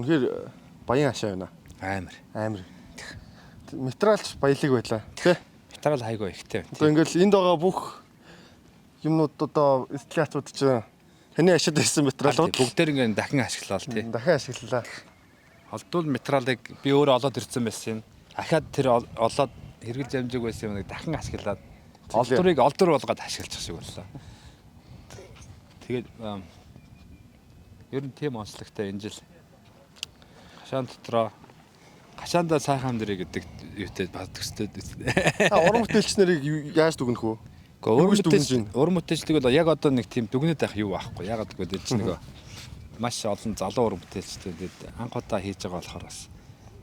үнэхээр баян ашаа байна. Амар. Материалч баялаг байлаа. Тэ? Материал хайгуу ихтэй. Одоо ингээл энд байгаа бүх юмнууд одоо инсталляцууд чинь таны ашаад байсан материалууд бүгдээр ингээд дахин ашиглаа л тий. Дахин ашиглалаа. Олдвол материалыг би өөрөө олоод ирсэн байсан юм. Дахиад тэр олоод хэрэглэж амжиг байсан юмыг дахин ашиглаад олдврыг олдвор болгоод ашиглаж шиг боллоо. Тэгээд ер нь тийм онцлогтой энэ жил хашаан дотроо хашаандаа сайхан хамдрыг гэдэг юутэй баддаг өстэй. Уран бүтээлч нарыг яаж дүгнэх вэ? Уран бүтээлчдэг бол яг одоо нэг тийм дүгнээд байх юу байхгүй. Ягаад гэвэл чинь нөгөө маш олон залуу уран бүтээлчтэй тэгээд анх удаа хийж байгаа болохоор бас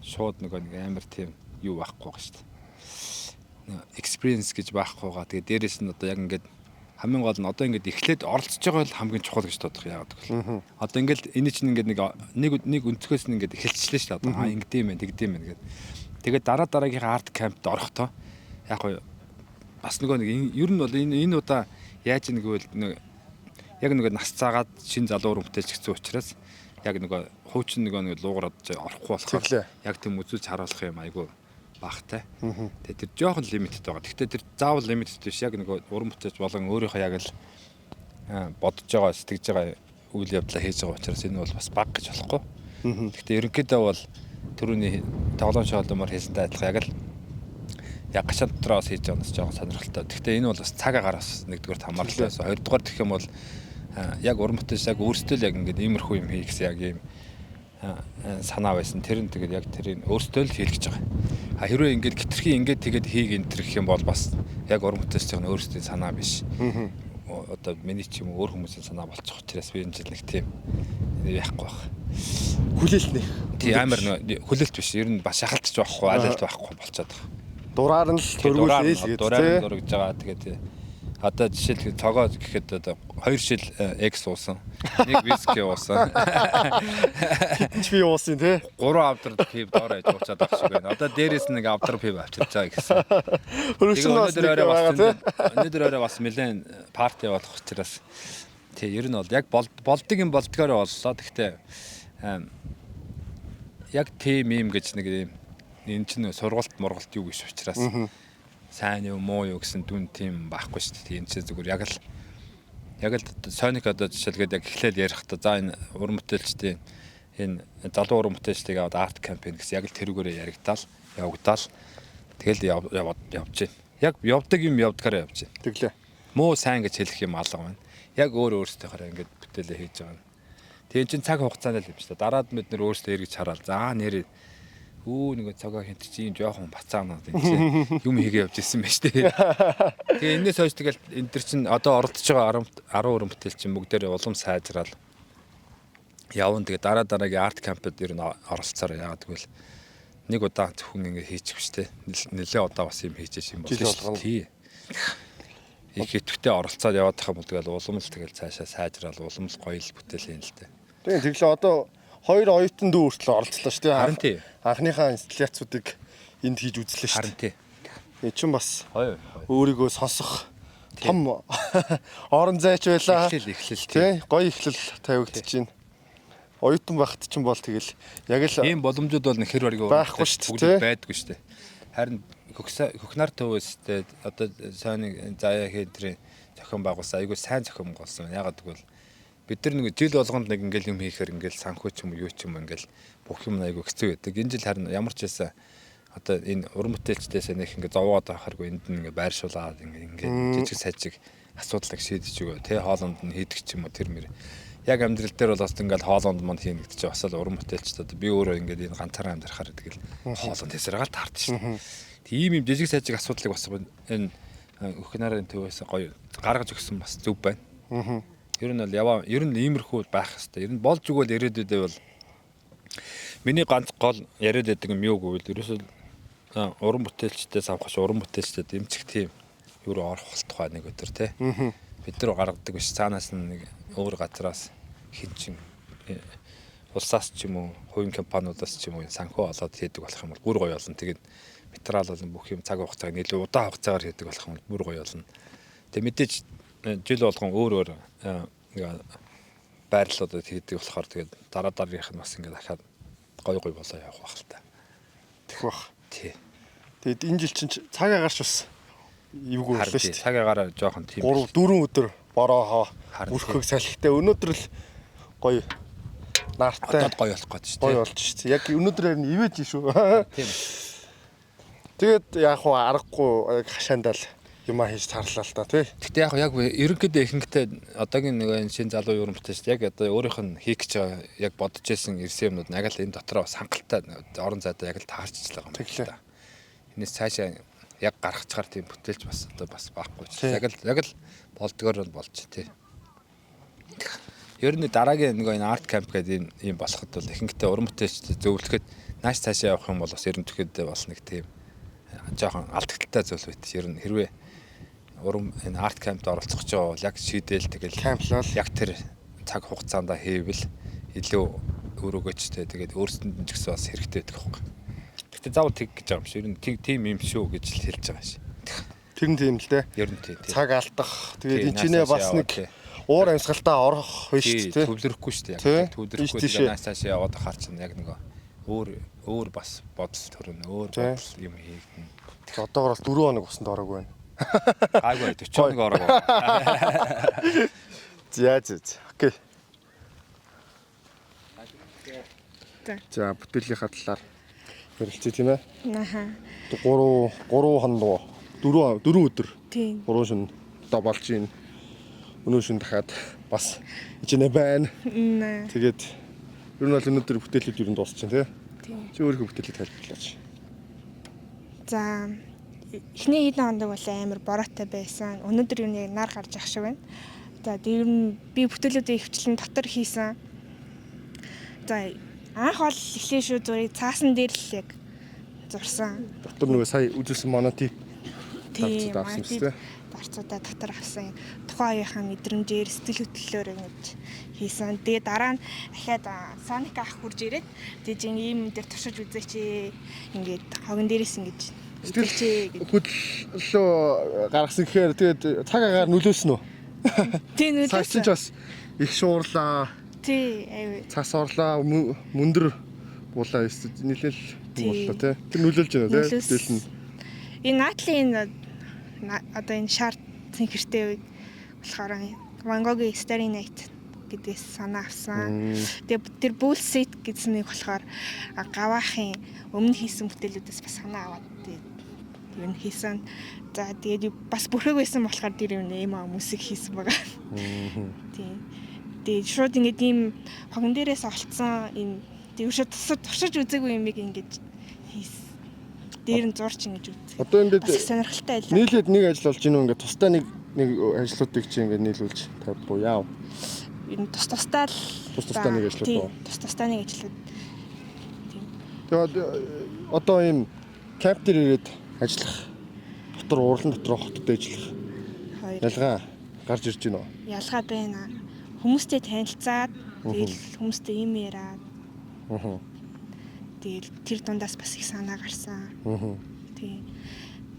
шууд нэг амар тийм юу байхгүй байгаа шүү дээ. Experience гэж байхгүйгаа тэгээд дээрэс нь одоо яг ингээд хамгийн гол нь одоо ингээд эхлээд оролцож байгаа бол хамгийн чухал гэж бодох яагаад гэвэл одоо ингээд энэ чинь ингээд нэг өнцгөөс нь ингээд эхэлчихлээ шүү дээ. Одоо ингэдэм байх тэгдэм байх гэдэг. Тэгээд дараагийнхаа арт кампт орохдоо яг гоо бас нөгөө нэг ер нь бол энэ удаа яаж нэг вэ яг нэг нас цаагаад шин залуу уран бүтээлч гэсэн учраас яг нөгөө хуучин нэг луугараад орохгүй болохоор яг тийм үзүүлж харуулах юм айгу багтай. Тэгээд тэр жоохон лимиттэй байгаа. Гэхдээ тэр заавал лимиттэй биш. Яг нөгөө уран бүтээлч болон өөрийнхөө яг л бодож байгаа, сэтгэж байгаа үйл явдлаа хийж байгаа учраас энэ бол бас баг гэж болохгүй. Гэхдээ ерөнхийдөө бол түрүүний тоглоом шоолмор хийсэнтэй адилхан яг л яг гашаан дотроос хийж байгаа нь жоохон сонирхолтой. Гэхдээ энэ бол бас цаг агаараас нэгдүгээр хамааралтай байсан. Хоёрдугаар гэх юм бол яг уран бүтээлч яг өөрсдөө л яг ингээд иймэрхүү юм хий гэсэн яг ийм санаа байсан. Тэр нь тэгээд яг тэрийг өөрсдөө л хийлгэж байгаа. Хэрвээ ингээд хитрхи ингээд тэгээд хийг энэ гэх юм бол бас яг уран бүтээлч нь өөрсдийн санаа биш. Одоо миний ч юм өөр хүмүүсийн санаа болчих учраас би энэ жил нэг тийм яахгүй байх. Хүлээлт нэг. Тийм амар хүлээлт биш. Ер нь бас шахалтч байхгүй, айлалт байхгүй болчиход байгаа. Дураар нь л дөрвөөсэй л дураар дургж байгаа. Тэгээд одоо жишээл цогоо гэхэд одоо 2 жил X уусан. 1 виски уусан. Хитэнч би уусан тий. 3 авдар пив доороо иж уучаад байх шиг байна. Одоо дээрээс нэг авдар пив авчирч байгаа гэсэн. Өнөөдөр орой бас нэлээд парти болох учраас тий ер нь бол яг болдгийг юм болдгоор боллоо. Гэхдээ яг тийм юм гэж нэг юм энэ чинь сургалт мургалт юу гэж учраас сайн юу муу юу гэсэн дүн тийм байхгүй шүү дээ. Энэ чинь зүгээр яг л Sonic одоо жишээлгээд яг эхлээл ярихдаа за энэ уран бүтээлчдийн энэ залуу уран бүтээлчдийг аваад арт кампайн гэсэн яг л тэрүүгээрээ яригдаал явагдаал тэгэл явж байна. Яг явдаг юм явдгаараа явж байна. Тэглээ. Муу сайн гэж хэлэх юм алга байна. Яг өөртөөхөөр ингээд бүтээлээ хийж байгаа. Тэгээ чинь цаг хугацаанд л юм шүү дээ. Дараад бид нэр өөрсдөө эргэж хараал. За нэр нэг цагаа хинт чи юм жоохон бацаанаад энэ юм хийгээ явж ирсэн байж тээ. Тэгээ энэс хойш тэгэл энэ төр чин одоо оролдож байгаа 10 уран бүтээлчин бүгдээр улам сайжраал явна. Тэгээ дараагийн арт кампд ер нь оролцоор яагаад гэвэл нэг удаа зөвхөн ингэ хийчих биш тээ. Нэлээ удаа бас юм хийжээш юм болно шүү дээ. Их идэвхтэй оролцоод яваад тахам бол тэгэл улам л тэгэл цаашаа сайжраал улам л гоё л бүтээл юм л тээ. Тэгээ тэглээ одоо 2 оюутан дүү хүртэл оролцлоо шүү дээ. Харин тий. Анхныхаа инсталляцуудыг энд хийж үзлээ шүү дээ. Харин тий. Энэ ч бас өөрийгөө сонсох том орон зайч байлаа. Эхлэл тий. Гоё эхлэл тавигдчихээн. Оюутан багт ч юм бол тэгэл яг л ийм боломжууд бол нэг хэр бариг байхгүй шүү дээ. Байдгүй шүү дээ. Харин хөхнар төвөөстэй одоо Sony заяа хийдрийн зохион байгуулсан айгүй сайн зохион байгуулсан. Ягаад гэвэл бид нар нэг жил болгонд нэг ингээл юм хийхээр ингээл санхүү ч юм уу юу ч юм ингээл бүх юм айгүй хэцүү байдаг. Энэ жил харин ямар ч байсан одоо энэ уран бүтээлчдээс нэг ингээ зовоод байхааргүй энд нь ингээ байршуулаад ингээ жижиг сажиг асуудлыг шийдэж өгөө. Тэ хоолонд нь хийдэг ч юм уу тэр мэр. Яг амьдрал дээр бол бас ингээл хоолонд манд хийнэ гэдэг чинь бас л уран бүтээлчдод би өөрөө ингээ энэ ганцаараа амьдрахаар тэгэл хоолонд хэсрэгээл таард шин. Тийм юм жижиг сажиг асуудлыг бас энэ хөхнарын төвөөс гоё гаргаж өгсөн бас зөв байна. Ер нь бол ер нь иймэрхүү байх хэвээр. Ер нь болж өгөөл ирээдүйдээ бол миний ганц гол яриад байдаг юм юу гэвэл ерөөсөө уран бүтээлчдээс авахш уран бүтээлчдэд эмчиг тийм юу орох болтугай нэг өдөр тий. Бид нар гаргадаг биш цаанаас нэг өөр газраас хинчин улсаас ч юм уу хувийн компаниудаас ч юм уу санхүү олоод хийдэг болох юм бол бүр гоё болно. Тэгээд материал болон бүх юм цаг хугацааг нэлээд удаан хугацаагаар хийдэг болох юм бол бүр гоё болно. Тэгээд мэдээж жил болгон өөр байрлалуудад хийдэг болохоор тэгээд дараагийнх нь бас ингээд дахиад гой болоо явах байх л та. Тэгэх бах. Тий. Тэгээд энэ жил чинь цаг агаарч бас эвгүй боллоо шүү дээ. Цаг агаараа жоохон тийм. 3-4 өдөр бороо Харин бүрхэг салхитай өнөөдөр л гоё наартай одоо гоё болох гэж шүү гоё дээ. болж шүү дээ. Яг өнөөдөр харин ивэж шүү. Тийм. Тэгээд яг хуу аргагүй хашаандал юмаа хийж тарлаа л та тий. Гэхдээ яг ерөнхийдөө ихэнхдээ одоогийн нэг шинэ залуу юурамтай шүү дээ. Яг одоо өөрийнх нь хийх гэж байгаа яг бодож байсан ирсэн юмнууд яг л энэ дотроо сангалтай орон зайдаа яг л таарч байгаа юм байна л та. Энэс цаашаа яг гаргацгаар тийм бүтээлч бас одоо бас байхгүй ч. Яг л болдгоор нь болж тий. Ер нь дараагийн нэг энэ арт камп гэдэг ийм болоход бол ихэнхдээ уран бүтээлч зөвлөхөд нааш цаашаа явах юм бол бас ерөнхийдөө бас нэг тийм жоохон алдагдaltaй зүйл байт. Ер нь хэрвээ уран энэ арт кампд оролцох гэж байгаа бол яг шийдээл тэгэл Камплал яг тэр цаг хугацаанд хийвэл илүү өрөөгөөчтэй тэгээд өөрсдөнд нь ч гэсэн бас хэрэгтэй байдаг хөөе. Гэтэ заавал тэг гэж байгаа юм шиг. Ер нь тийм юм шүү гэж л хэлж байгаа шээ. тэр нь тийм л дээ. Ер нь тийм. Цаг алдах. Тэгээд энэ чинээ бас нэг уур амьсгалтаа орох биш ч тий. Төвлөрөхгүй шүү дээ. Яг төвлөрөхгүй тэгээд нааш цаашаа яваад ахаар чинь яг нэг өөр бас бодол төрнө. Өөр бодол юм хийгдэнэ. Тэгэхээр одоогоор бол 4 хоног усанд ороагүй байна. Гайгүй 40 хоног ороо. За. Окей. За бүтээлийнхаа талаар ярилцъя тийм ээ. Аха. 3 хоног 4 өдөр. Тийм. 3 шөнө одоо болж байна. Өнөө шөнө дахиад бас ичнэ байна. Тэгээд ер нь бол өнөөдөр бүтээлүүд ер нь дуусчихсан тийм. Чи өөрийнхөө бүтээлийг тайлбарлаач. За эхний хэдэн хоног бол амар бороотой байсан. Өнөөдөр юу нэг нар гарч ах шиг байна. За тэр нь би бүтээлүүдээ хвчлэн дотор хийсэн. За анх бол эхлээ шүү зургийг цаасан дээр л яг зурсан. Дотор нөгөө сая үзүүлсэн монотип Тийм. авсан шүү дээ. Барцуудаа дотор авсан. Тухайн үеийнхаа мэдрэмжээр сэтгэл хөдлөлөөр ингэж хийсэн. Тэгээ дараа нь дахиад Соник ах хурж ирээд тэгж ийм дээр туршиж үзээч ингээд хогон дээрээс ингэж үзээч гэж Хөдлөлөө гаргасан гэхээр тэгээд цаг агаар нөлөөсөн үү? тийм үү. Цааш ч бас их шуурлаа. Тий, аюу. Цас орлаа, мөндөр буулаа эсвэл нэлээл боллоо тий. Тэр нөлөөлж байна тий. Тэгэл нь Энэ наатлын одоо энэ шарт цэнхэртэй үед болохоор Van Gogh-ийн Starry Night гэдгээс санаа авсан. Тэгээ тэр Bullshit гэсэн нэг болохоор гаваахын өмнө хийсэн бүтээлүүдээс бас санаа аваад тэгээд энэ хийсэн. За тэгээд бас бүрхэг байсан болохоор тэр юм мөсөг хийсэн байгаа. Тийм. Тэгээд шууд ингээд ийм хогон дээрээс олцсон энэ дэвшээ туршиж үзээгүй юмыг ингээд хийсэн. Дээр нь зурч ингэж үзээ. одоо энэ Бас сонирхолтой байлаа. нийлээд нэг ажил болж гинөө ингээд тусдаа нэг ажлуудыг чи ингээд нийлүүлж тавьбуу яав. Энэ тусдаа л Тусдаа нэг ажлууд уу? Тусдаа нэг ажлууд. Тэгээд одоо ийм камп дээр ирээд ажиллах дотор урлан дотор хотод ажиллах Хоёр ялгаа гарч ирж гинөө. ялгаа байна. Хүмүүстэй танилцаад тэгэл хүмүүстэй юм яриад Аа. тэгэл тэр дундаас бас их санаа гарсан. Аа. Тийм.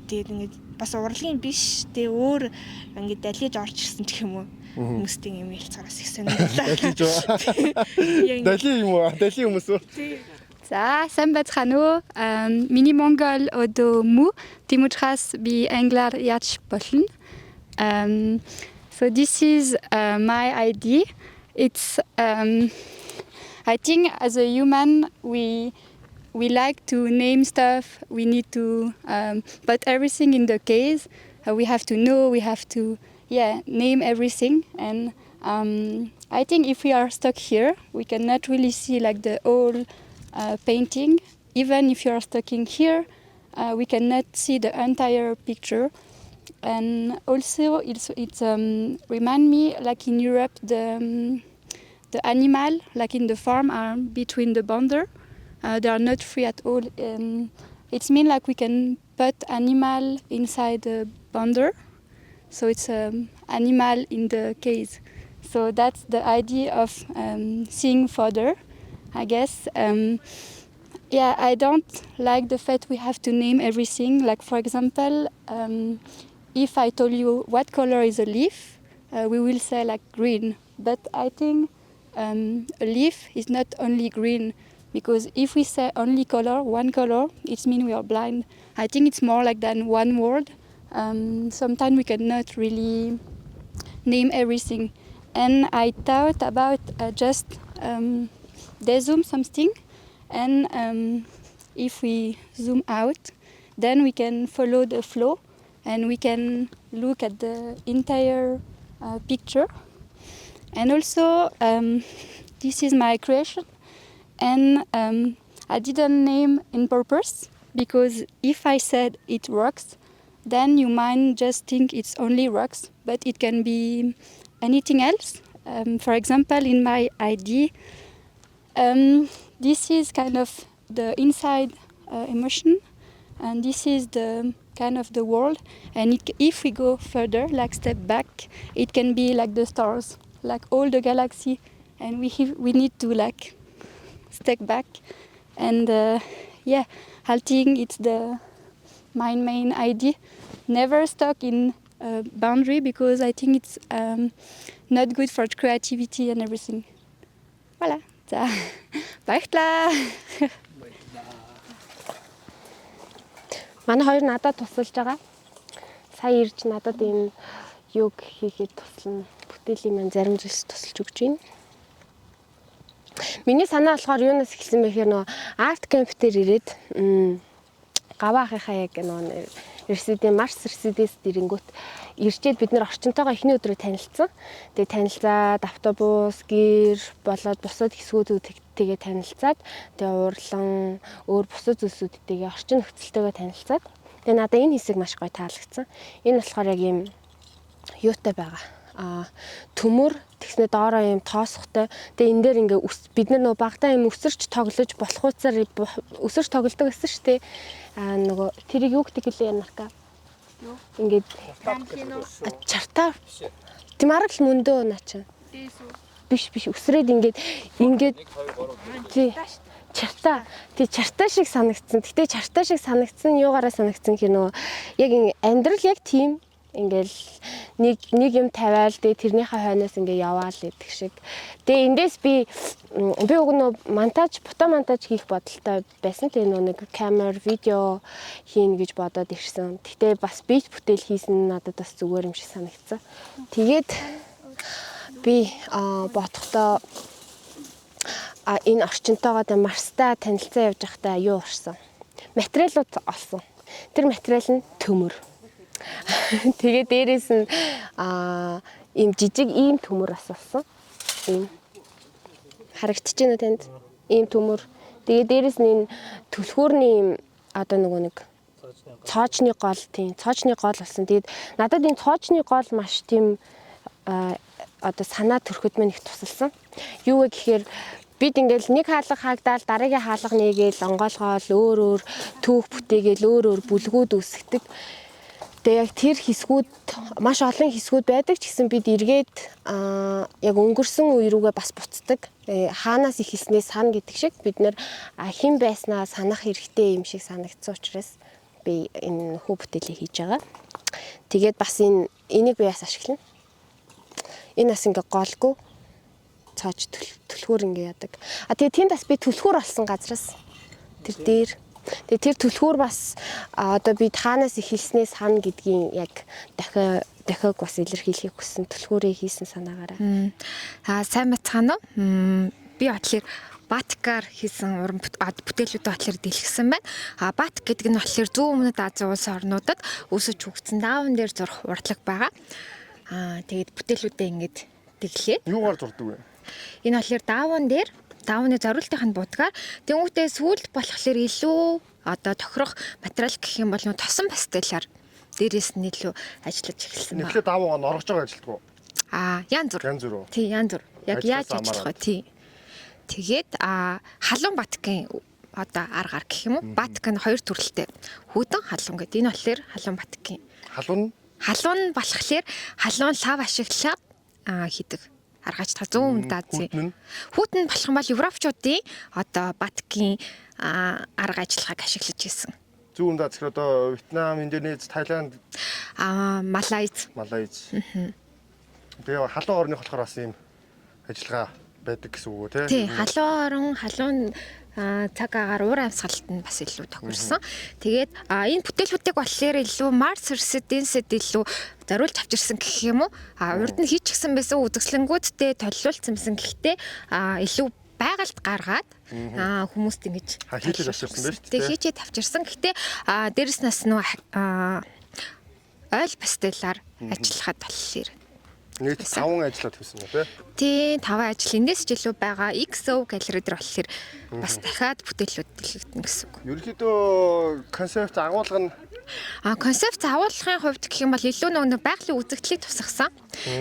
Тэгээд ингээд бас урлагийн биш тэгээ өөр ингээд далиж орж ирсэн гэх юм уу. Хүмүүстэй юм ярилцахаас их сонирхолтой. Далиж уу? Дали юм уу? Дали хүмүүс үү? За, сайн байцгаана уу? Миний Монгол одоо муу Тимутрас би англиар яаж болно. So this is my ID. It's I think as a human we like to name stuff. We need to put everything in the case. We have to know. We have to name everything. And I think if we are stuck here, we cannot really see like the whole painting. Even if you are stuck in here, we cannot see the entire picture. And also, it remind me like in Europe the animal like in the farm are between the border. They are not free at all. It's mean like we can put animal inside the border, so it's animal in the case. So that's the idea of seeing further, I guess. I don't like the fact we have to name everything. Like for example, if I told you what color is a leaf, we will say like green. But I think a leaf is not only green. Because if we say only color, one color, it means we are blind. I think it's more like than one word. Sometimes we cannot really name everything. And I thought about just dezoom something, and if we zoom out, then we can follow the flow and we can look at the entire picture. And also, this is my creation, and I didn't name in purpose, because if I said it rocks, then you might just think it's only rocks, but it can be anything else. For example, in my ID, this is kind of the inside emotion, and this is the kind of the world. And if we go further, like step back, it can be like the stars, like all the galaxy, and we need to like step back. And yeah, I think it's my main idea. Never stuck in a boundary, because I think it's not good for creativity and everything. Voilà. За баярлалаа. Манай хоёр надад тусалж байгаа. Сая ирж надад энэ юг хийхэд туслана. Бүтээлийн маань зарим зүйлс тусалж өгч байна. Миний санаа болохоор юунаас эхэлсэн бэ гэхээр нөгөө арт камп дээр ирээд гаваа ахыхаа яг нөгөө Резидент Марс Резиденс дэрэнгүүт ирчээд бид нэр орчинтойгоо эхний өдрөө танилцсан. Тэгээ танилцаад автобус, гэр болоод бусад хэсгүүдүүд тэгээ танилцаад тэгээ уурлан өөр бусад зүйлсүүдтэйгээ орчин нөхцөлтэйгээ танилцаад тэгээ надад энэ хэсэг маш гоё таалагдсан. Энэ болохоор яг юм юутай байгаа. Төмөр тэгснэ доороо юм тоосхтой. Тэгээ энэ дээр ингээ бид нар нөгөө багтаа юм өсөрч тоглож болох уцаар өсөрч тоглодог гэсэн шүү дээ. Нөгөө тэрийг юу гэдэг лээ нарка. Ингээд чартаа. Тийм арга л мөндөө наачаа. Биш өсрээд ингээд тий чартаа. Тий чартаа шиг санагдсан. Гэтэ чартаа шиг санагдсан юугаараа санагдсан хэр нөгөө яг амьдрал яг тийм ингээл нэг юм тавиал тэгээ тэрнийхээ хойноос ингээ яваал гэдэг шиг. Тэгээ эндээс би уг нь фото монтаж хийх бодолтой байсан. Тэгээ нэг камер, видео хийн гэж бодоод ирсэн. Гэтэ бас бит бүтээл хийсэн надад бас зүгээр юм шиг санагдсан. Тэгээд би бодохдоо энэ орчинтойгоо Марстай танилцаа явж байхдаа юу орсон? Материалууд олсон. Тэр материал нь төмөр. Тэгээ дээрээс нь ийм жижиг ийм төмөр асуулсан. Ийм харагдаж байна танд? Ийм төмөр. Тэгээ дээрээс нь энэ түлхүүрний ийм одоо нэг цоочны гол тийм цоочны гол болсон. Тэгээд надад энэ цоочны гол маш тийм одоо санаа төрөхөд мань их тусалсан. Юу вэ гэхээр бид ингээл нэг хаалга хаагдаал дараагийн хаалга нэгээл онгоолгоол өөр түүх бүтээгээл өөр бүлгүүд үүсгдэг. Тэгээ яг тэр хэсгүүд маш олон хэсгүүд байдаг ч гэсэн бид эргээд яг өнгөрсөн үе рүүгээ бас буцдаг. Хаанаас ихэлснээс сана гэдэг шиг бид нэр хэн байснаа санах хэрэгтэй юм шиг санагдсан учраас би энэ хүү бүтээлийг хийж байгаа. Тэгээд бас энийг би бас ашиглана. Энэ бас ингээ голгүй цааж түлхүүр ингээ яадаг. Тэгээ тэнд бас би түлхүүр олсон газраас тэр дээр. Тэгээ тэр түлхүүр бас одоо би хаанаас эхэлснээс хана гэдгийг яг дахиад бас илэрхийлэхийг хүссэн түлхүүрээ хийсэн санаагаараа. Сайн бацгаана уу? Би батлаар Батикаар хийсэн уран бүтээлүүдээ батлаар дэлгэсэн байна. Батик гэдэг нь болохоор зүүн өмнөд Азийн улс орнуудад өсөж хөгжсөн даавн дээр зурх урдлаг байгаа. Тэгээд бүтээлүүдээ ингэж тэглээ. Юугаар зурдаг вэ? Энэ болохоор даавны зориултын будгаар тэнгуүтээ сүүлд болохоор илүү одоо тохирох материал гэх юм бол тосон пастелаар дээрээс нь илүү ажиллаж эхэлсэн байна. Тэгэхээр даавуугаа норгож байгаа ажилтдаг уу? Янз бүр. Тий, янз бүр. Яг яаж ажиллах вэ? Тий. Тэгээд халуун батикын одоо аргаар гэх юм уу? Батик нь хоёр төрөлтэй. Хүүдэн халуун гэдэг. Энэ болохоор халуун батикын. Халуун болохоор халуун лав ашиглаад хийдэг. Аргачтал зүүн Азийн. Хүүтэн болох юм бол европчуудын одоо батикийн арга ажиллагааг ашиглаж ирсэн. Зүүн Аз гэхээр одоо Вьетнам, Индонез, Таиланд, Малайз. Тэгээ халуун орных болохоор бас ийм ажиллагаа байдаг гэсэн үг үү тий халуун цаг агаар уур амьсгалтанд бас илүү тохирсон. Тэгээд энэ бүтээлүүдийг болохоор илүү Mars Residence-д илүү зориулж авчирсан гэх юм уу? Урд нь хийчихсэн байсан үзэсгэлэнгүүдтэй толиулсан байсан. Гэхдээ илүү байгальд гаргаад хүмүүст ингэж хийчээд авчирсан байж тээ. Хийчээд авчирсан. Гэхдээ дээрэс нас нөө ойл пастелаар ажиллахад болохоор нийт 5 ажлаад хийсэн үү тий те? 5 ажил эндээс ч илүү байгаа XO галерей дээр болохоор бас дахиад бүтээлүүд дэлгэгдэнэ гэсэн үг. Ерөнхийдөө концепт агуулга нь концепт агуулгын хувьд гэх юм бол илүү нэг байгалийн үзэгдлийг тусгасан.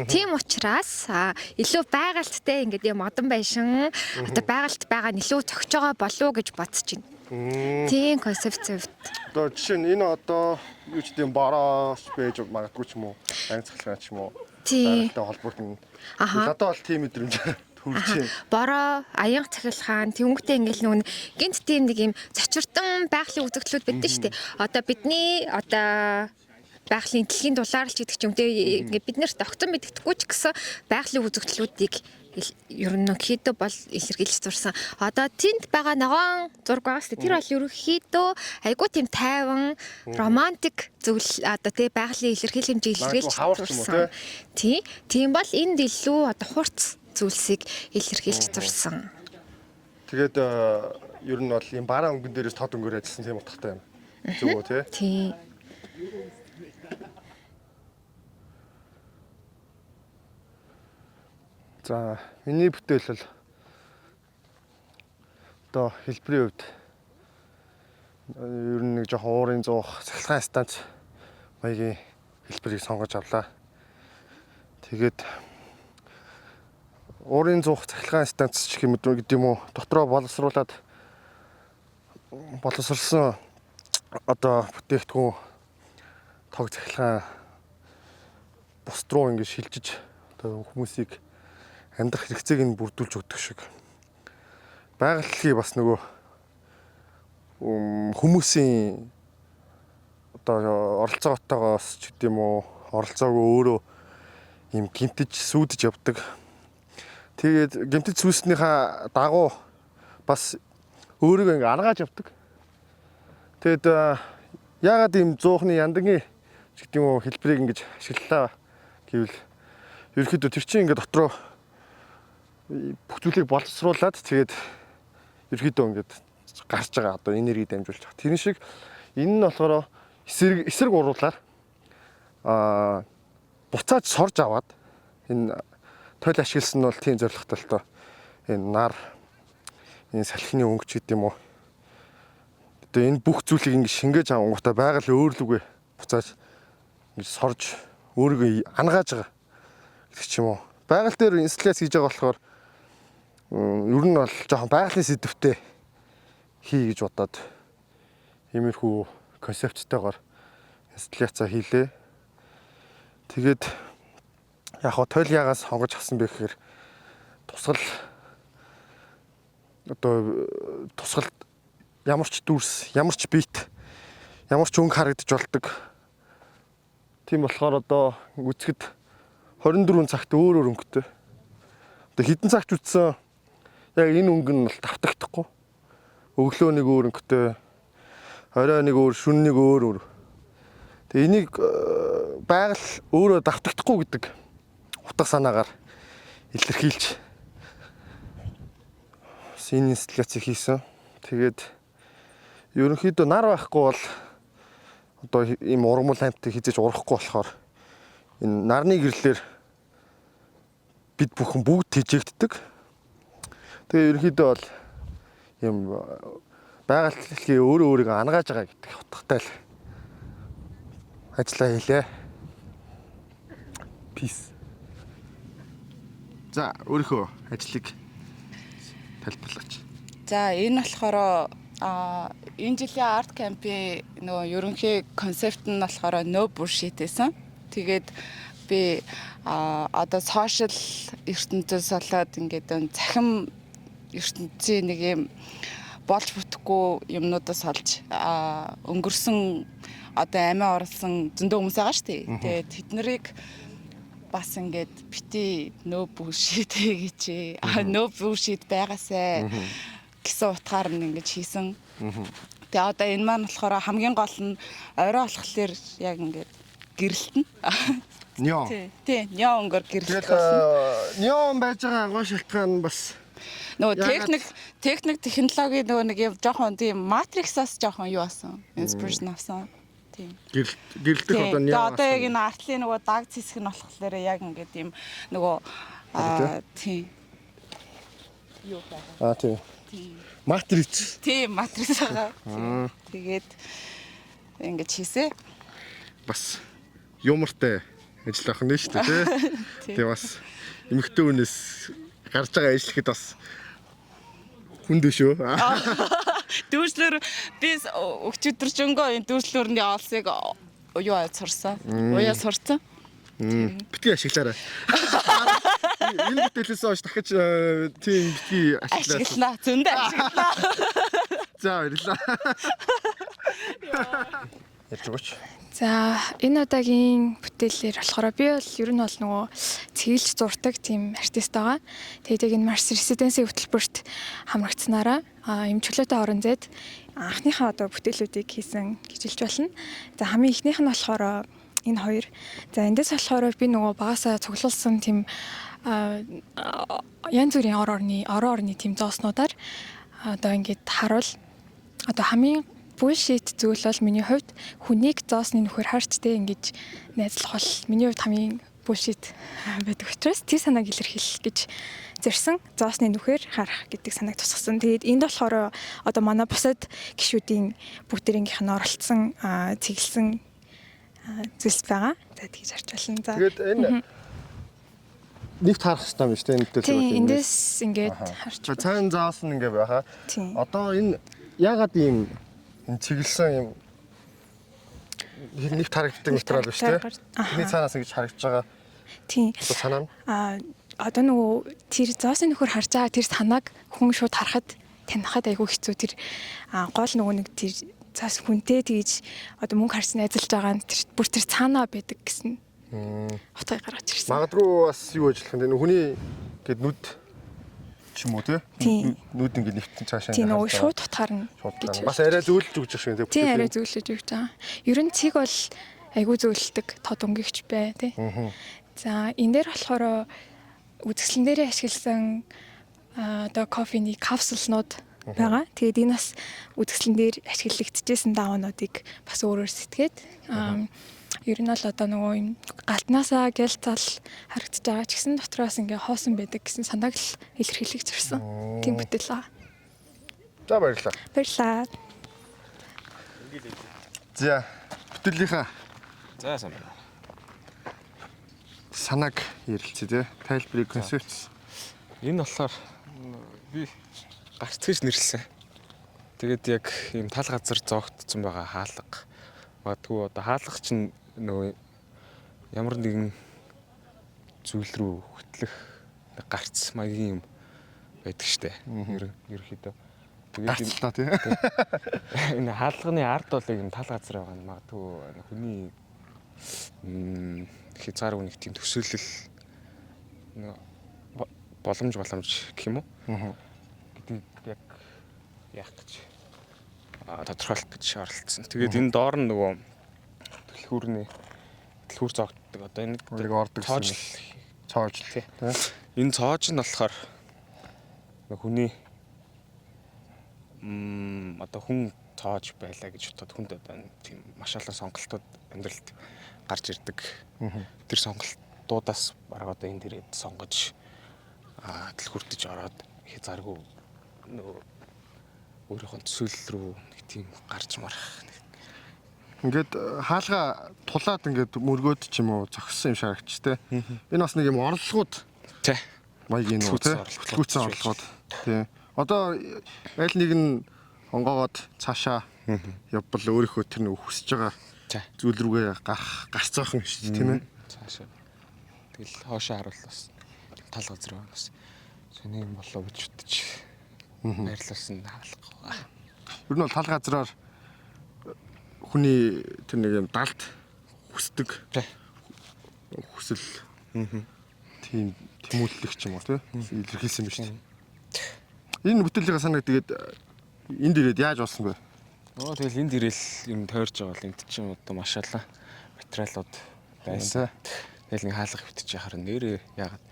Тийм учраас илүү байгальттай ингээд юм модон байшин одоо байгальт байгаа нь илүү цогж байгаа болов уу гэж бодож байна. Тийм концепт хувьд. Одоо жишээ нь энэ одоо юу ч гэдэм бараа байж магадгүй ч юм уу? Анги цахилгаан ч юм уу? Тийм. Байгальтай холбоотой. Одоо бол тийм мэдрэмж төрж байна. Бороо, аян цахилгаан, тэнгуүтэй ингээл нүн гинт тийм нэг юм зочиртон байгалийн үзэгдлүүд байдсан шүү дээ. Одоо бидний байгалийн дэлхийн дулаарлч гэдэг ч юм те ингээд бид нарт огцон мэддэхгүй ч гэсэн байгалийн үзэгдлүүдийг ер нь хэд бол илэрхийлж зурсан. Одоо тэнд байгаа ногоон зураг байгаа шүү дээ. Тэр бол ерөнхийдөө айгуу тийм тайван, романтик зүйл одоо тий байгалийн илэрхийлэмжийг илэрхийлж зурсан. Тийм бол энд илүү одоо хурц зүйлсийг илэрхийлж зурсан. Тэгээд ер нь бол ийм бараа өнгөн дээрээс тод өнгөөр ажилласан тийм утгатай юм. Зүг үү тий? Тий. За, миний бүтээл бол одоо хэлбэрийн хувьд ер нь нэг жоохон уурын зуух цахилгаан станц маягийн хэлбэрийг сонгож авлаа. Тэгээд уурын зуух цахилгаан станц гэх юм уу дотроо боловсруулсан одоо бүтээгдэхүүн тог цахилгаан бус руу ингэж шилжиж одоо хүмүүсийг амьдрах хэрэгцээг нь бүрдүүлж өгдөг шиг. Байгаль бас нөгөө хүмүүсийн одоо оролцоотойгоос ч гэдэм үү оролцоогүй өөрөө юм гимтэж сүйдэж явдаг. Тэгээд гимтэж сүйснийхаа дагуу бас өөрийгөө ингээ аргааж явдаг. Тэгэд яагаад ийм зуухны яндангийн ч гэдэм үү хэлбэрийг ингэж ашиглалаа гэвэл ерөөхдөө тэр чинь ингээ дотроо бүх зүйлийг боловсруулад тэгээд ерөөхдөө ингээд гарч байгаа одоо энерги дамжуулж байгаа. Тэр шиг энэ нь болохоор эсрэг уруулаар буцааж сорж аваад энэ тойл ашигласан нь бол тийм зорилготой л тоо. Энэ нар энэ салхины өнгө ч гэдэм үү. Одоо энэ бүх зүйлийг ингээд шингээж авангуудаа байгаль өөрлөгөө буцааж ингэж сорж өөрийгөө ангааж байгаа гэдэг ч юм уу. Байгаль дээр инсталляц хийж байгаа болохоор ер нь бол жоохон байгалийн сэдвтэй хий гэж бодоод иймэрхүү концепттайгаар инсталляцаа хийлээ. Тэгээд яг хоо тойл ягаас хонгож авсан бэ гэхээр тусгал ямар ч дүрс, ямар ч бит, ямар ч өнгө харагдаж болдог. Тийм болохоор одоо үзэхэд 24 цагт өөр өнгөтэй. Одоо хідэн цагт үтсэн яг энэ өнгө нь бол давтагдахгүй. Өглөө нэг өөр өнгөтэй, орой нэг өөр, шөнө нэг өөр. Тэгээ энийг байгаль өөрөө давтагдахгүй гэдэг утга санаагаар илэрхийлж энэ инсталляцийг хийсэн. Тэгээд ерөнхийдөө нар байхгүй бол одоо ийм ургамал амьтыг хийж урахгүй болохоор энэ нарны гэрлэлээр бид бүхэн бүгд тэжээгддэг. Тэгээ ерөнхийдөө бол юм байгаль дэлхийн өөрийгөө ангааж байгаа гэдэг утгатай л ажиллаа хийлээ. Peace. За, өөрийнхөө ажлыг тайлбарлаач. За, энэ болохоор энэ жилийн арт кампийн нөгөө ерөнхий концепт нь болохоор no bullshit гэсэн. Тэгээд би одоо сошиал ертөнцөөс болоод ингээд захим ертөнцийн нэг юм болж бүтэхгүй юмнуудаас олж өнгөрсөн одоо амиа орлсон зөндөө хүмүүс байгаа шүү дээ. Тэгээд тэд нарыг бас ингээд бити нөө бүшид гэж нөө бүшид байгаасай гэсэн утгаар нь ингэж хийсэн. Тэгээ одоо энэ маань болохоор хамгийн гол нь орой болохоор яг ингээд гэрэлтэн. Нё. Тий, нё өнгөр гэрэлт Тэгээд болсон. нёон байж байгаа гоо шалтгаан бас Нөгөө техник технологи нөгөө нэг юм жоохон тийм матриксаас жоохон юу асан. Inspiration авсан. Тийм. гэрэлтэх одоо нё. Одоо яг энэ артлын нөгөө даг цэсг нь болохоор яг ингээд юм нөгөө тийм. Юу байгаа. Тийм. Матрix. Тийм, матрикс байгаа. Тэгээд ингэж хийсэ. Бас юмартай ажил авах нь шүү дээ тий. Тэгээ бас эмэгтэй хүнээс гарч байгаа ажил гэхэд бас хүндээ шүү. Дүүслэр би өчигдөржөнгөө энэ дүүслэрний олсыг юу сурсан. Уяа сурсан. Битгий ашиглаарай. Энэ бүтээлээс хойш дахиж тийм битгий ашиглаа. Ашиглана. Зөндөө ашиглана. За баярлалаа. Ятгууч. За энэ удаагийн бүтээлээр болохоор би бол ер нь бол нөгөө цэглж зурдаг тийм артист байгаа. Тэгээд яг энэ Mars Residency хөтөлбөрт хамрагдсанараа юм чөлөөтэй орон зайд анхныхаа одоо бүтээлүүдийг хийсэн гэж хэлж болно. За хамгийн ихнийх нь болохоор энэ хоёр. За эндээс болохоор би нөгөө багасаа цуглуулсан тийм янз бүрийн орон орны тийм зооснуудаар одоо ингээд харуул одоо хамгийн bullshit зүйл бол миний хувьд хүнийг зоосны нөхөр харчтэй ингэж найзлах бол миний хувьд хамгийн bullshit байдаг учраас тий санааг илэрхийлэх гэж зорьсон зоосны нөхөр харах гэдэг санааг тусгасан. Тэгээд энд болохоор одоо манай бусад гишүүдийн бүгдээрийнх нь оролцсон цэглэсэн зүйлс байгаа. За тэгж харж байна. За. Тэгээд энэ нэгт харах хэрэгтэй юм шүү дээ энэ төлөв. Тийм эндээс ингээд харж байна. Цаан заасан ингээ байхаа. Тийм. Одоо энэ ягаад ийм энэ чиглэлсэн юм нэгт харагддаг материал биш үү? Бидний цаанаас ингэж харагдаж байгаа. Тийм. Одоо санаа нь одоо нөгөө тэр зоосын нөхөр харж байгаа тэр санааг хүн шууд харахад танихад айгүй хэцүү тэр гол нөгөө нэг тэр цаас хүнтэй тэгж одоо мөнгө харсан ажиллаж байгаа нь тэр бүр тэр цаанаа байдаг гэсэн утгыг гаргаж ирсэн. магадгүй бас юу ажиллах юм бэ? Хүний гээд нүд ч юм уу тий? Нүд ингэ нэвтэн цаашаа тийм нөгөө шууд утгаар нь гэж бас арай зөөлж өгч шиг тий? Тийм арай зөөлж өгч байгаа. Ер нь цэг бол айгүй зөөлдөг тод өнгөгч бай тий. За энэ дээр болохоор үзэсгэлэн дээрээ ашигласан одоо кофений капсулнууд байгаа. Тэгээд энэ бас үзэсгэлэн дээр ашиглагдчихсэн даваануудыг бас өөрөөр сэтгээд ер нь л одоо нөгөө юм галтнаасаа гялцал харагдаж байгаа ч гэсэн дотроос ингээ хоосон байдаг гэсэн санааг л илэрхийлэх зорьсон. Тийм бүтээл аа. За баярлалаа. Баярлалаа. За бүтээлийнхаа За сайн байна. санааг ярилцъя тий. Тайлбарыг концепц. Энэ болохоор би гарц гэж нэрлсэн. Тэгээд яг ийм тал газар зоогдсон байгаа хаалга. Магадгүй одоо хаалга чинь нөгөө ямар нэгэн зүйл рүү хөтлөх гарц маягийн юм байдаг штэ. Ерөнхийдөө. Гарцлаа тий. Энэ хаалганы ард бол яг тал газар байгаа нь магадгүй хүний хязгаар нэг тийм төсөөлөл боломж гэх юм уу? Гэдэг яг яах гэж тодорхойлох гэж оролцсон. Тэгээд энэ доор нь нөгөө түлхүүр зоогддог одоо энэ ордог цоож тий. Энэ цоож нь болохоор хүний одоо хүн цоож байлаа гэж бодоход хүнд одоо тийм маш олон сонголтууд амьдралд гарч ирдэг. Тэр сонголтуудаас бараг одоо энэ дээрээ сонгож түлхүүртэж ороод хязгааргүй нөгөө өөрийнхөө төсөөлөл рүү нэг тийм гарч марах. Ингээд хаалга тулаад ингээд мөргөөд ч юм уу зогссон юм шарагч те. Энэ бас нэг юм орлогууд тий. маягийн нөө те. Хөтөлгүүцэн орлогууд тий. Одоо аль нэг нь онгоогоод цаашаа явбал өөрийнхөө тэр нэг хүсэж байгаа зүйл рүүгээ гарцаахан шүү дээ тийм ээ. Цаашаа. Тэгэл хоошоо харуул бас тал газар байна бас. Сони юм болоо гэж бодож байрлуулсан хаалга байгаа. Ер нь бол тал газраар хүний тэр нэг юм далд хүсдэг хүсэл Тийм тэмүүлэлч юм уу тий? Илэрхийлсэн юм шүү дээ. Энэ бүтээлийнхаа санааг тэгээд энд ирээд яаж болсон бэ? Тэгэл энд ирээл юм тойрж байгаа л энд чинь одоо машаалла материалууд байсан. Тэгэл нэг хаалга хөвтөж яхаар нэрээ яагаад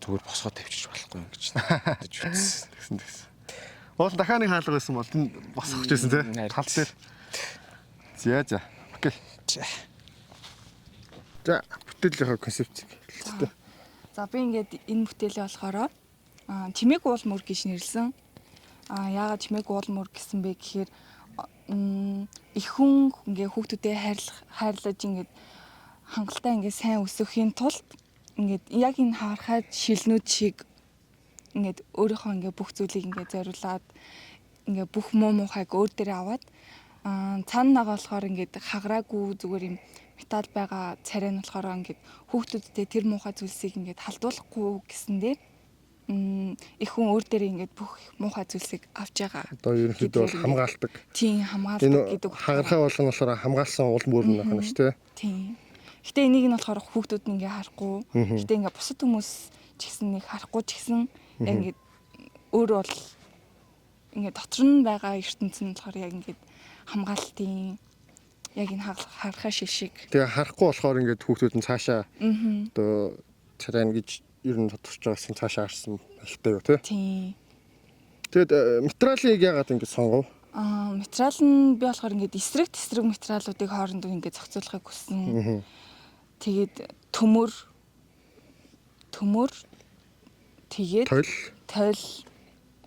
зүгээр босгоод тавьчих болохгүй юм гэж бодож үзсэн. Тэгсэн. Уул дахиад нэг хаалга байсан бол энэ босгож байсан тий? Тал дээр. За. Окей. За бүтээлийнхаа концепцийг хэлцтэй. За би ингээд энэ бүтээлээ болохоор чимээг уул мөр гэж нэрлсэн. Яагаад чимээг уул мөр гэсэн бэ гэхээр их хүн ингээ хүүхдүүдэд хайрлаж ингээд хангалттай ингээ сайн өсөхийн тулд ингээд яг энэ харахад шилнүүд шиг ингээд өөрийнхөө ингээ бүх зүйлийг ингээ зориулаад ингээ бүх муу муухайг өөр дээрээ аваад цаанаага болохоор ингээд хагараагүй зүгээр юм металл байгаа царай нь болохоор ингээд хүүхдүүдтэй тэр муухай зүйлсийг ингээд халдуулахгүй гэсэндээ их хүн өөр дээрээ ингээд бүх муухай зүйлсийг авч байгаа. Одоо ерөнхийдөө бол хамгаалдаг. Тийм хамгаалдаг гэдэг. Хагарахаа болгоно болохоор хамгаалсан уул мөрн байна шүү дээ. Тийм. Гэтэ энийг нь болохоор хүүхдүүд нь ингээ харахгүй. Гэтэ ингээ бусад хүмүүс ч гэсэн нэг харахгүй ч гэсэн яг ингээ өөрөө бол ингээ дотор нь байгаа ертөнцийн нь болохоор яг ингээ хамгаалтын яг энэ харахаа шилшиг. Тэгээ харахгүй болохоор ингээд хүүхдүүд нь цаашаа одоо царайн гэж ер нь тодорч байгаасын цаашаа харсан ихтэй юу тий. Тэгэд материалыг яагаад ингэж сонгов? Материал нь би болохоор ингээд эсрэг материалуудыг хоорондоо ингээд зохицуулахыг хүссэн. Тэгээд төмөр тэгээд тойл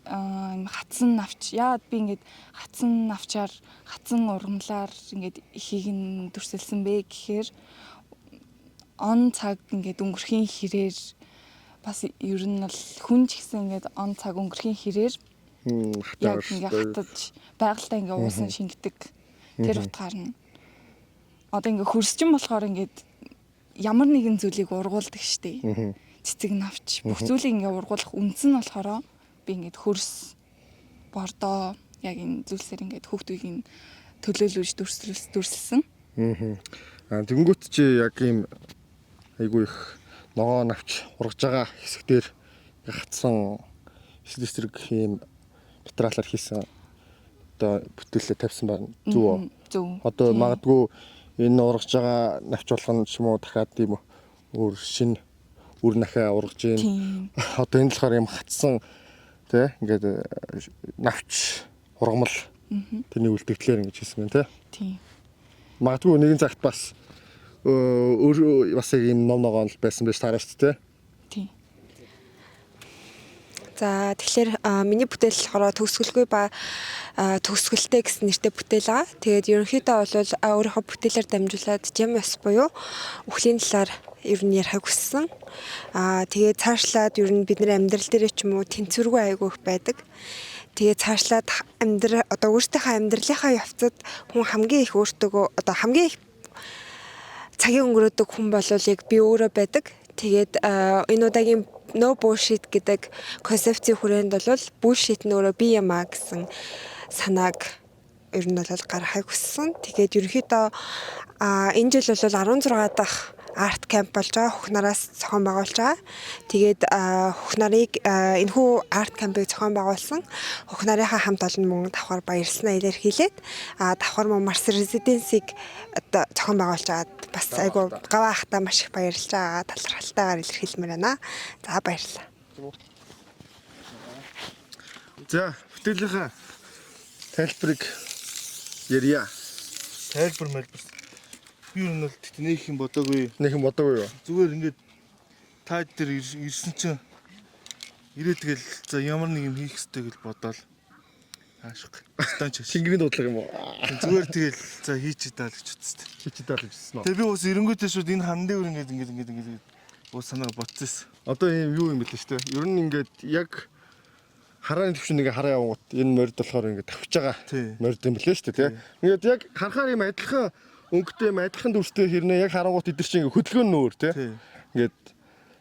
хатсан навч. Яагаад би ингээд хатсан навчаар хатсан ургамлаар ингээд ихийг нь дүрсэлсэн бэ гэхээр он цаг ингээд өнгөрхийн хэрээр бас ер нь бол хүн ч гэсэн ингээд он цаг өнгөрхийн хэрээр яг ингээд хатаж байгальтаа ингээд уусан шингэдэг тэр утгаар нь одоо ингээд хөрсчин болохоор ингээд ямар нэгэн зүйлийг ургуулдаг штеп. Цэцэг навч бүх зүйлийг ингээд ургуулах үндс нь болохоор би ингээд хөрс бордоо яг энэ зүйлсээр ингээд хүүхдүүдийг нь төлөөлүүлж дүрсэлсэн. Тэнгүүт чи яг ийм айгүй их ногоо навч ургаж байгаа хэсгээр гацсан эсрэг ийм материалаар хийсэн одоо бүтээлээ тавьсан байна. Зүг үү? Зөв. Одоо магадгүй энэ ургаж байгаа навч болгоно ч юм уу дахиад тийм өөр шинэ үр нахаа ургаж ийн. Одоо энэ болохоор юм хатсан тий ингээд навч ургамал тэрний үлдэгдлэр ингэж хийсэн байна тий. Магадгүй нэгэн цагт бас өөр бас ийм ном ногоон байсан байж таарч тий. За тэгэхээр миний бүтээл болохоор төгсгөлгүй ба төгсгөлтэй гэсэн нэртэй бүтээл байгаа. Тэгээд ерөнхийдөө бол өөрийнхөө бүтээлээр дамжуулаад GMS буюу үхлийн талаар ер нь ярихыг хүссэн. Тэгээд цаашлаад ер нь бидний амьдрал дээр ч юм уу тэнцвэргүй айгүйх байдаг. Тэгээд цаашлаад одоо өөрсдийнхөө амьдралынхаа явцад хүн хамгийн их өөртөө одоо хамгийн их цагийн өнгөрөөдөг хүн бол яг би өөрөө байдаг. Тэгээд энэ удаагийн no bullshit гэдэг концепцийн хүрээнд бол bullshit нь өөрөө би юм а гэсэн санааг ер нь бол гаргахыг хүссэн. Тэгээд ерөнхийдөө энэ жил бол 16 дахь арт камп болж байгаа. Хөхнараас зохион байгуулж байгаа. Тэгээд хөхнарыг энэхүү арт кампыг зохион байгуулсан. Хөхнарынхаа хамт олон мөн давхар баярлснаа илэрхийлээд давхар мөн Марс резиденсийг зохион байгуулж байгаа. Бас айгу гаваахтаа маш их баярлж байгаа. Талархалтайгаар илэрхийлмээр байна. За баярлалаа. За бүтээлийнхаа тайлбарыг ярья. Тайлбар би юу нь бол нэг юм бодоогүй. Юу? Зүгээр ингээд таа дээр ирсэн чинь ирээд тэгэл за ямар нэг юм хийх хэрэгтэй гэж бодоол. Аашиг. Станч шингэний дуудлага юм уу? Зүгээр тэгэл за хийчихэд л гэж үзсэн. Хийчихэд л гэж үзсэн үү? Тэгээ би ус эренгүүтээ шууд энэ хан дээр ингээд ус санаа ботсон. Одоо ийм юу юм бэ шүү дээ. Ер нь ингээд яг харааны төвшин ингээ хараа явангууд энэ морд болохоор ингээ тавьж байгаа морд юм блэ шүү дээ. Ингээд яг харахаар юм адилхан өнгөтэй юм адилхан дүрстэй хэрнээ яг харангууд идэр чинь ингээ хөдөлгөөн нөөр тий. Ингээд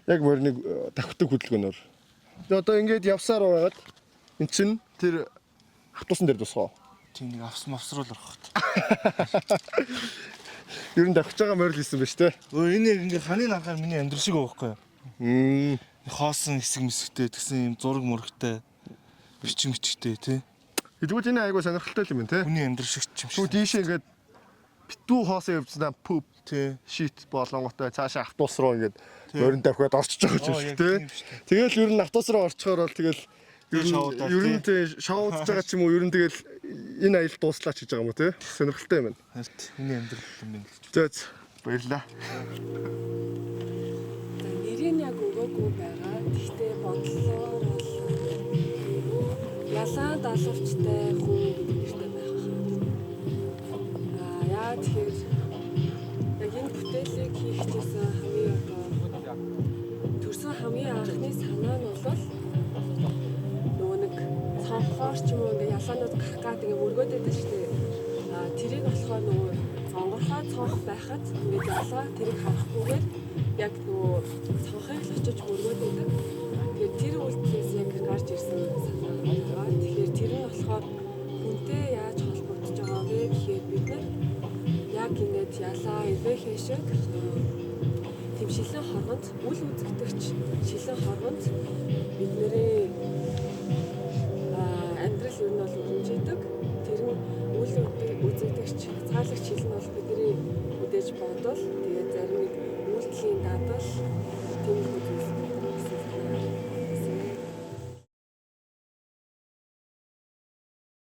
яг морныг тавьдаг хөдөлгөөнөөр. Тэгээ одоо ингээд явсаар байгаад эн чинь тэр автобусан дээр тусгаа. Тийм нэг авсан мавсруулах. Ер нь давхиж байгаа морил хийсэн биз дээ. Энэ яг ингээ ханийн анхаар миний амьдрал шиг байхгүй юу? Хоосон хэсэг мэсгтэй тэгсэн юм зураг мурагтай бичиг мичгтэй тий. Тэгвэл энэ айгуу сонирхолтой юм тий. Хүний амьдрал шиг ч юм шиг. Тэгвэл дийшээ ингээд битүү хоосон явцсан пүп тий шит болонготой цаашаа автобус руу ингээд морин давхиад орчиж байгаа юм шиг тий. Тэгэл ер нь автобус руу орчхоор бол тэгэл ер нь шоу удаж байгаа ч юм уу ер нь тэгэл энэ аялал дууслаач гэж байгаа юм уу тий. Сонирхолтой юм байна. Харин миний амьдрал юм байна. Зөөц баярлаа. Нэрийн яг өгөөгүй байгаа. Гэхдээ бодлоор бол ялаа далавчтай хүн гэдэг нэртэй байх хаа. Яа тэгэхээр яг энэ бүтээлийг хийх гэсэн хамгийн одоо төрсөн хамгийн анхны санаа нь бол нөгөө нэг цонхоор ч юм уу ингээ ялаанууд гарах гад ингээ өргөд байдаг шүү дээ. Тэрийг болохоор нөгөө онгорхоо цонх байхад ингээ ялаа тэрийг харахгүйгээр яг нөгөө цонхыг л очиж өргөд байдаг. Тэгэхээр тэр үйлдэлээс яг гарч ирсэн санаа байгаа. Тэгэхээр тэр нь болохоор хүнтэй яаж холбогдож байгаа вэ гэхээр бид нар яг ингээд ялаа эвэхэ шиг тэм шилэн хоргонд үл үзэгдэгч шилэн хоргонд бидний амьдрал юу нь бол өрнжийдэг. Тэр нь үл үзэгдэгч цаалагч шилэн бол бидний үдээж бодвол тэгээд зарим нэг үйлдэлийн дадал тийм их зүйлс